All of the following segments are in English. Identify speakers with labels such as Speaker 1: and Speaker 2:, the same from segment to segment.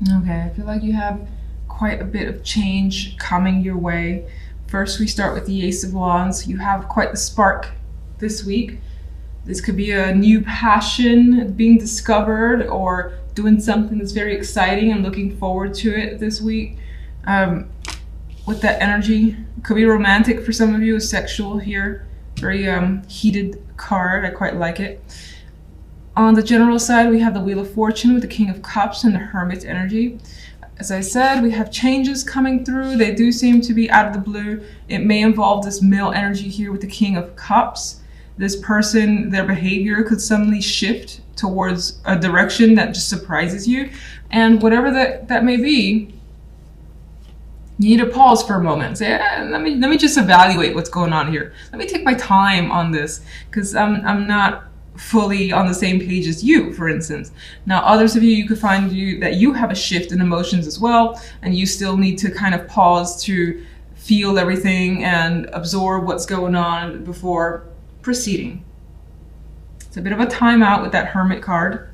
Speaker 1: Okay, I feel like you have quite a bit of change coming your way. First, we start with the Ace of Wands. You have quite the spark this week. This could be a new passion being discovered or doing something that's very exciting and looking forward to it this week. With that energy, it could be romantic for some of you, sexual here. Very heated card, I quite like it. On the general side, we have the Wheel of Fortune with the King of Cups and the Hermit energy. As I said, we have changes coming through. They do seem to be out of the blue. It may involve this male energy here with the King of Cups. This person, their behavior could suddenly shift towards a direction that just surprises you. And whatever that may be, you need to pause for a moment. Say, let me just evaluate what's going on here. Let me take my time on this, because I'm not fully on the same page as you, for instance. Now, others of you could find that you have a shift in emotions as well, and you still need to kind of pause to feel everything and absorb what's going on before proceeding. It's a bit of a timeout with that Hermit card.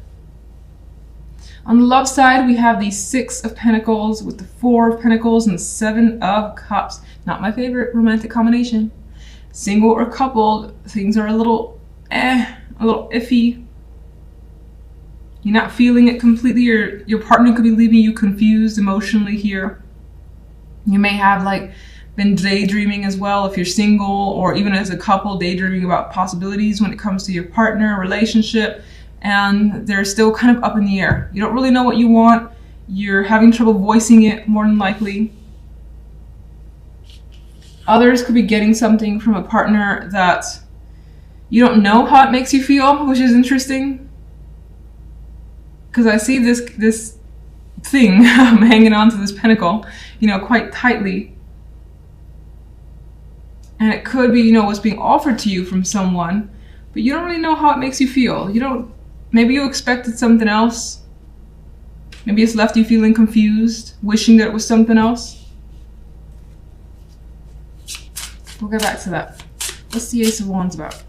Speaker 1: On the love side, we have the Six of Pentacles with the Four of Pentacles and the Seven of Cups. Not my favorite romantic combination. Single or coupled, things are a little iffy. You're not feeling it completely. Your partner could be leaving you confused emotionally here. You may have been daydreaming as well if you're single, or even as a couple, daydreaming about possibilities when it comes to your partner, relationship, and they're still kind of up in the air. You don't really know what you want. You're having trouble voicing it, more than likely. Others could be getting something from a partner that you don't know how it makes you feel, which is interesting. Because I see this thing hanging on to this pentacle, quite tightly. And it could be, what's being offered to you from someone, but you don't really know how it makes you feel. Maybe you expected something else. Maybe it's left you feeling confused, wishing that it was something else. We'll get back to that. What's the Ace of Wands about?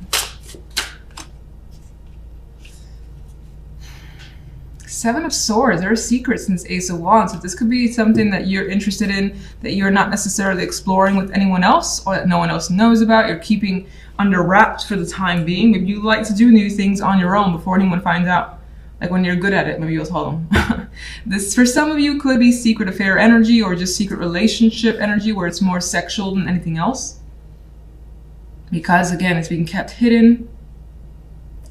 Speaker 1: Seven of Swords. There are secrets in this Ace of Wands. So this could be something that you're interested in, that you're not necessarily exploring with anyone else, or that no one else knows about. You're keeping under wraps for the time being. Maybe you like to do new things on your own before anyone finds out. Like when you're good at it, maybe you'll tell them. This, for some of you, could be secret affair energy or just secret relationship energy where it's more sexual than anything else. Because again, it's being kept hidden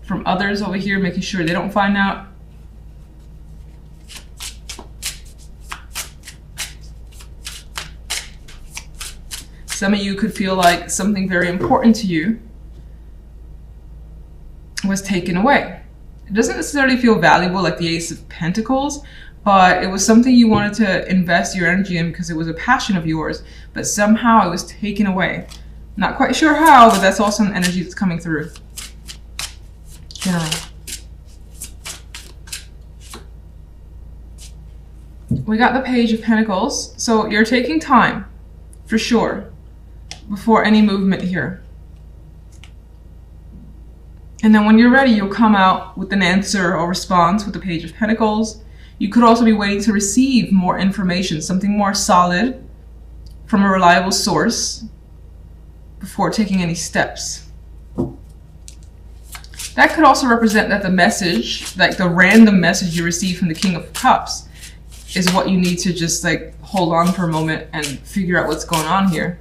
Speaker 1: from others over here, making sure they don't find out. Some of you could feel like something very important to you was taken away. It doesn't necessarily feel valuable like the Ace of Pentacles, but it was something you wanted to invest your energy in because it was a passion of yours, but somehow it was taken away. Not quite sure how, but that's also an energy that's coming through. Generally. We got the Page of Pentacles, so you're taking time, for sure, before any movement here. And then when you're ready, you'll come out with an answer or response with the Page of Pentacles. You could also be waiting to receive more information, something more solid from a reliable source before taking any steps. That could also represent that the message, like the random message you receive from the King of Cups, is what you need to just hold on for a moment and figure out what's going on here.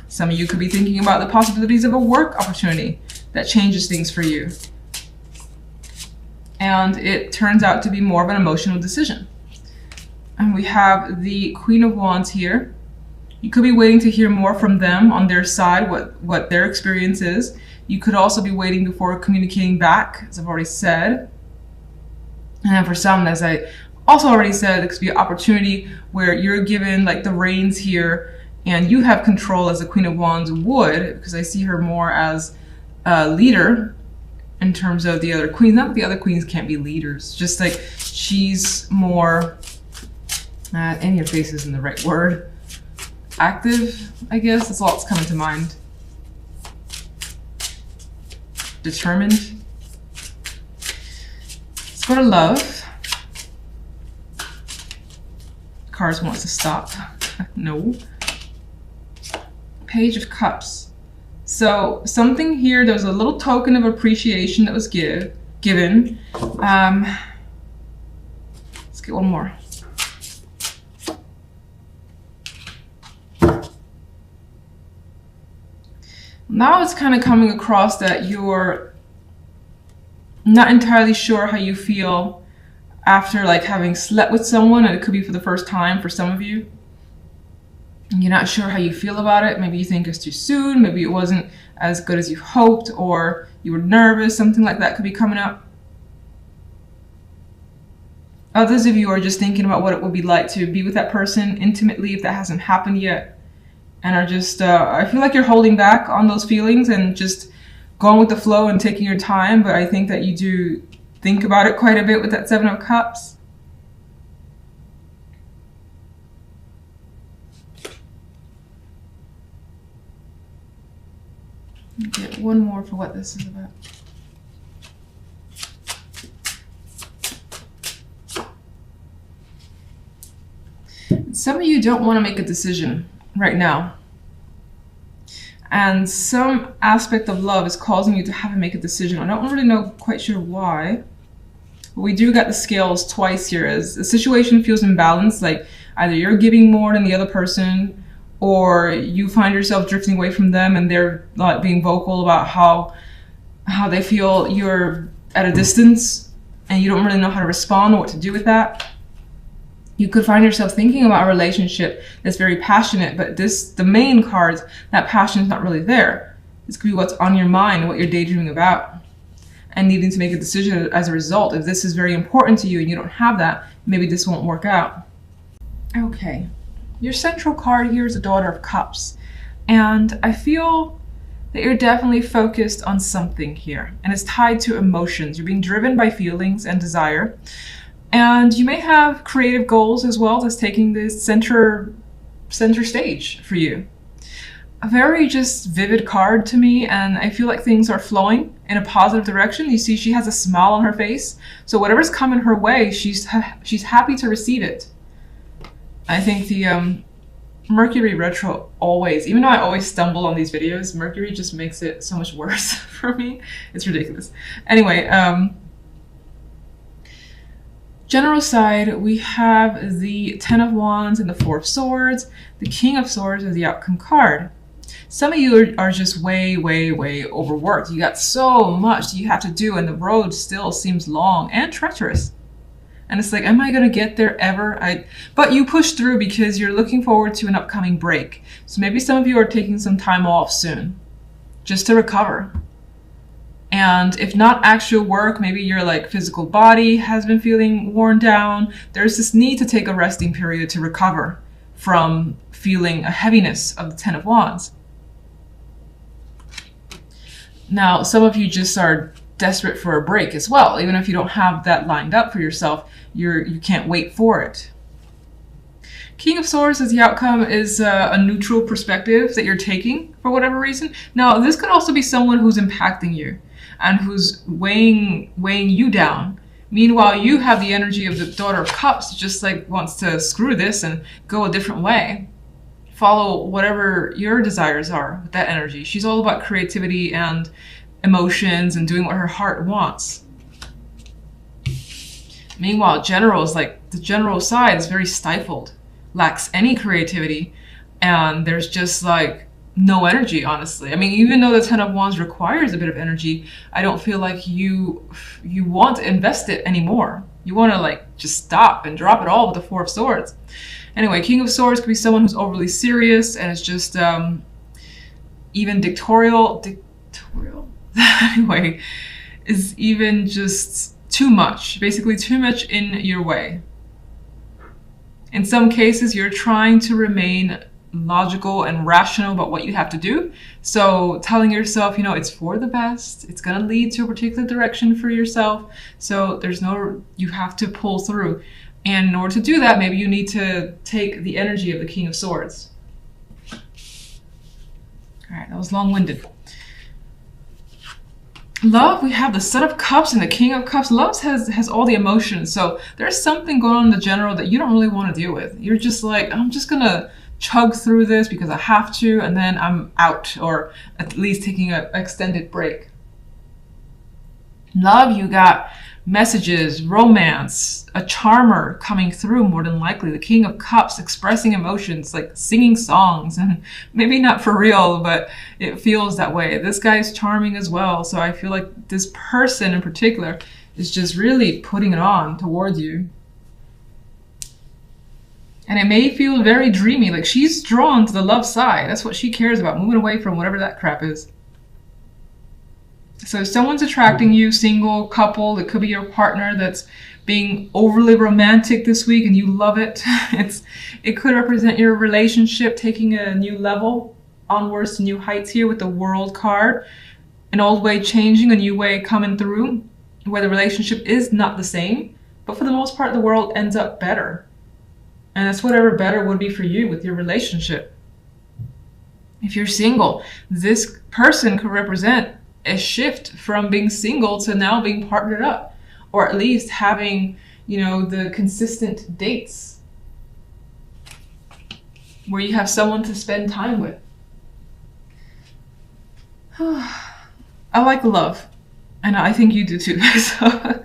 Speaker 1: Some of you could be thinking about the possibilities of a work opportunity that changes things for you. And it turns out to be more of an emotional decision. And we have the Queen of Wands here. You could be waiting to hear more from them on their side, what their experience is. You could also be waiting before communicating back, as I've already said. And then for some, as I also already said, it could be an opportunity where you're given the reins here and you have control as the Queen of Wands would, because I see her more as a leader in terms of the other queens. Not that the other queens can't be leaders, just she's more, in your face isn't the right word, active, I guess. That's all that's coming to mind. Determined. Let's go to love. cards wants to stop. No. Page of Cups. So something here, there was a little token of appreciation that was given. Let's get one more. Now it's kind of coming across that you're not entirely sure how you feel after like having slept with someone, and it could be for the first time for some of you. You're not sure how you feel about it. Maybe you think it's too soon, maybe it wasn't as good as you hoped, or you were nervous, something like that could be coming up. Others of you are just thinking about what it would be like to be with that person intimately if that hasn't happened yet, and are just, I feel like you're holding back on those feelings and just going with the flow and taking your time, but I think that you do think about it quite a bit with that Seven of Cups. Get one more for what this is about. Some of you don't want to make a decision right now. And some aspect of love is causing you to have to make a decision. I don't really know quite sure why. But we do get the scales twice here as the situation feels imbalanced, like either you're giving more than the other person, or you find yourself drifting away from them and they're not being vocal about how they feel you're at a distance and you don't really know how to respond or what to do with that. You could find yourself thinking about a relationship that's very passionate, but the main cards, that passion is not really there. This could be what's on your mind, what you're daydreaming about, and needing to make a decision as a result. If this is very important to you and you don't have that, maybe this won't work out. Okay, your central card here is the Daughter of Cups. And I feel that you're definitely focused on something here, and it's tied to emotions. You're being driven by feelings and desire. And you may have creative goals as well that's taking this center stage for you. A very just vivid card to me, and I feel like things are flowing in a positive direction. You see she has a smile on her face, so whatever's coming her way, she's happy to receive it. I think the Mercury retro always, even though I always stumble on these videos, Mercury just makes it so much worse for me. It's ridiculous. Anyway, general side, we have the Ten of Wands and the Four of Swords. The King of Swords is the outcome card. Some of you are just way overworked. You got so much you have to do, and the road still seems long and treacherous. And it's like, am I gonna get there ever? But you push through because you're looking forward to an upcoming break. So maybe some of you are taking some time off soon, just to recover. And if not actual work, maybe your like physical body has been feeling worn down. There's this need to take a resting period to recover from feeling a heaviness of the Ten of Wands. Now, some of you just are desperate for a break as well. Even if you don't have that lined up for yourself, you can't wait for it. King of Swords as the outcome is a neutral perspective that you're taking for whatever reason. Now, this could also be someone who's impacting you and who's weighing you down. Meanwhile, you have the energy of the Daughter of Cups, just like wants to screw this and go a different way. Follow whatever your desires are with that energy. She's all about creativity and emotions and doing what her heart wants. Meanwhile, General is like, the general side is very stifled, lacks any creativity, and there's just like no energy, honestly. I mean, even though the Ten of Wands requires a bit of energy, I don't feel like you want to invest it anymore. You want to like just stop and drop it all with the Four of Swords. Anyway, King of Swords could be someone who's overly serious and is just even dictatorial. Anyway, is even just too much, basically too much in your way. In some cases, you're trying to remain logical and rational about what you have to do. So telling yourself, you know, it's for the best, it's going to lead to a particular direction for yourself. So there's no, you have to pull through. And in order to do that, maybe you need to take the energy of the King of Swords. All right, that was long-winded. Love, we have the Set of Cups and the King of Cups. Love has all the emotions. So there's something going on in the general that you don't really want to deal with. You're just like, I'm just gonna chug through this because I have to, and then I'm out, or at least taking an extended break. Love, you got messages, romance, a charmer coming through more than likely. The King of Cups expressing emotions, like singing songs, and maybe not for real, but it feels that way. This guy's charming as well. So I feel like this person in particular is just really putting it on towards you. And it may feel very dreamy, like she's drawn to the love side. That's what she cares about, moving away from whatever that crap is. So someone's attracting you, single, couple, it could be your partner that's being overly romantic this week and you love it. It could represent your relationship taking a new level, onwards to new heights here with the World card. An old way changing, a new way coming through, where the relationship is not the same, but for the most part the world ends up better. And that's whatever better would be for you with your relationship. If you're single, this person could represent a shift from being single to now being partnered up, or at least having, the consistent dates where you have someone to spend time with. I like love, and I think you do too. So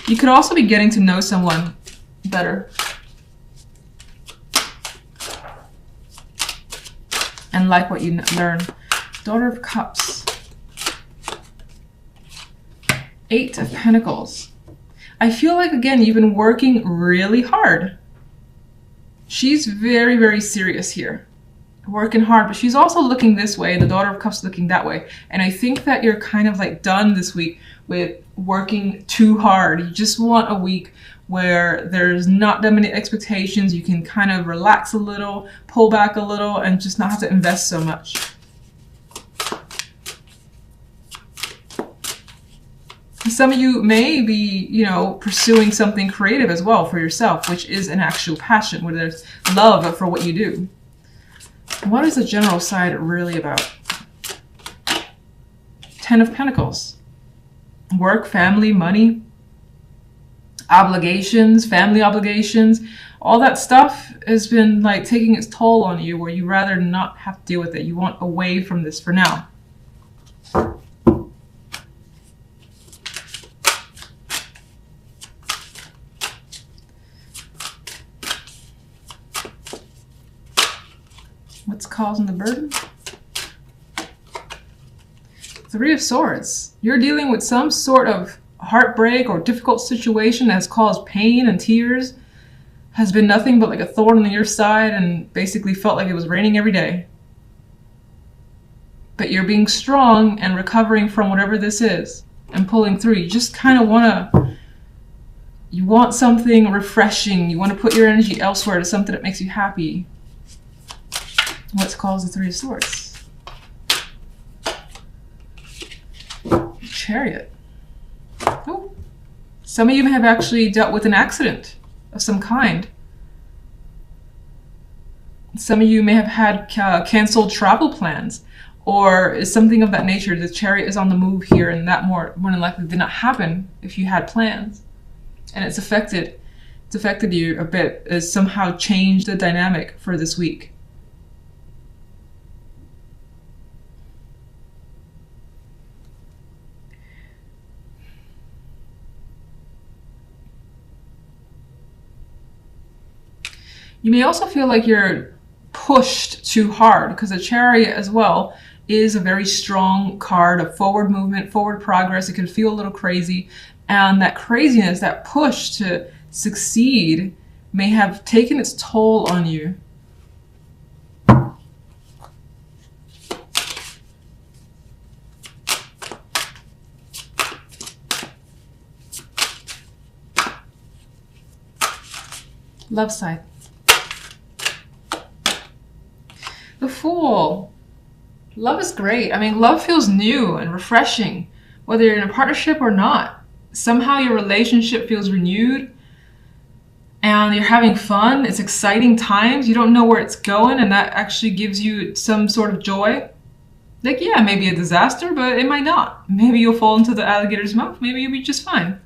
Speaker 1: you could also be getting to know someone better and like what you learn. Daughter of Cups. Eight of Pentacles. I feel like, again, you've been working really hard. She's very, very serious here. Working hard, but she's also looking this way. The Daughter of Cups looking that way. And I think that you're kind of like done this week with working too hard. You just want a week where there's not that many expectations. You can kind of relax a little, pull back a little, and just not have to invest so much. Some of you may be, pursuing something creative as well for yourself, which is an actual passion, where there's love for what you do. What is the general side really about? Ten of Pentacles. Work, family, money, obligations, family obligations. All that stuff has been like taking its toll on you, where you rather not have to deal with it. You want away from this for now. What's causing the burden? Three of Swords. You're dealing with some sort of heartbreak or difficult situation that has caused pain and tears, has been nothing but like a thorn on your side, and basically felt like it was raining every day. But you're being strong and recovering from whatever this is and pulling through. You just kind of you want something refreshing. You want to put your energy elsewhere to something that makes you happy. What's caused the Three of Swords? Chariot. Oh. Some of you may have actually dealt with an accident of some kind. Some of you may have had canceled travel plans, or something of that nature. The Chariot is on the move here, and that more than likely did not happen if you had plans. And it's affected you a bit. It's somehow changed the dynamic for this week. You may also feel like you're pushed too hard, because the Chariot as well is a very strong card of forward movement, forward progress. It can feel a little crazy, and that craziness, that push to succeed, may have taken its toll on you. Love side. The Fool. Love is great. I mean, love feels new and refreshing, whether you're in a partnership or not. Somehow your relationship feels renewed and you're having fun. It's exciting times. You don't know where it's going, and that actually gives you some sort of joy. Like, yeah, maybe a disaster, but it might not. Maybe you'll fall into the alligator's mouth. Maybe you'll be just fine.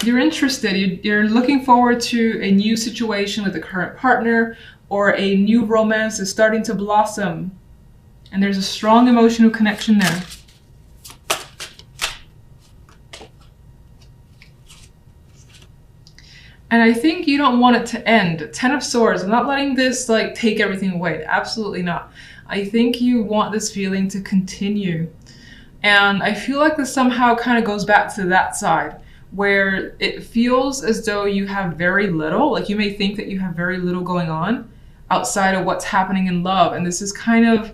Speaker 1: You're interested. You're looking forward to a new situation with a current partner, or a new romance is starting to blossom. And there's a strong emotional connection there. And I think you don't want it to end. Ten of Swords. I'm not letting this like take everything away. Absolutely not. I think you want this feeling to continue. And I feel like this somehow kind of goes back to that side where it feels as though you have very little. Like you may think that you have very little going on outside of what's happening in love. And this is kind of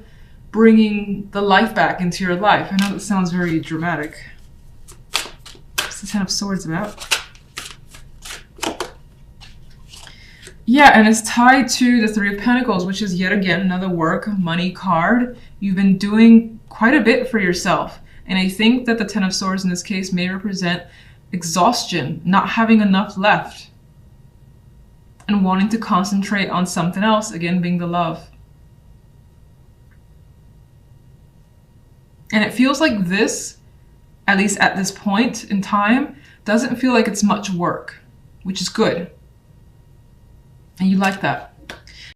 Speaker 1: bringing the life back into your life. I know that sounds very dramatic. What's the Ten of Swords about? Yeah, and it's tied to the Three of Pentacles, which is yet again another work, money card. You've been doing quite a bit for yourself. And I think that the Ten of Swords in this case may represent exhaustion, not having enough left, and wanting to concentrate on something else, again being the love. And it feels like this, at least at this point in time, doesn't feel like it's much work, which is good. And you like that.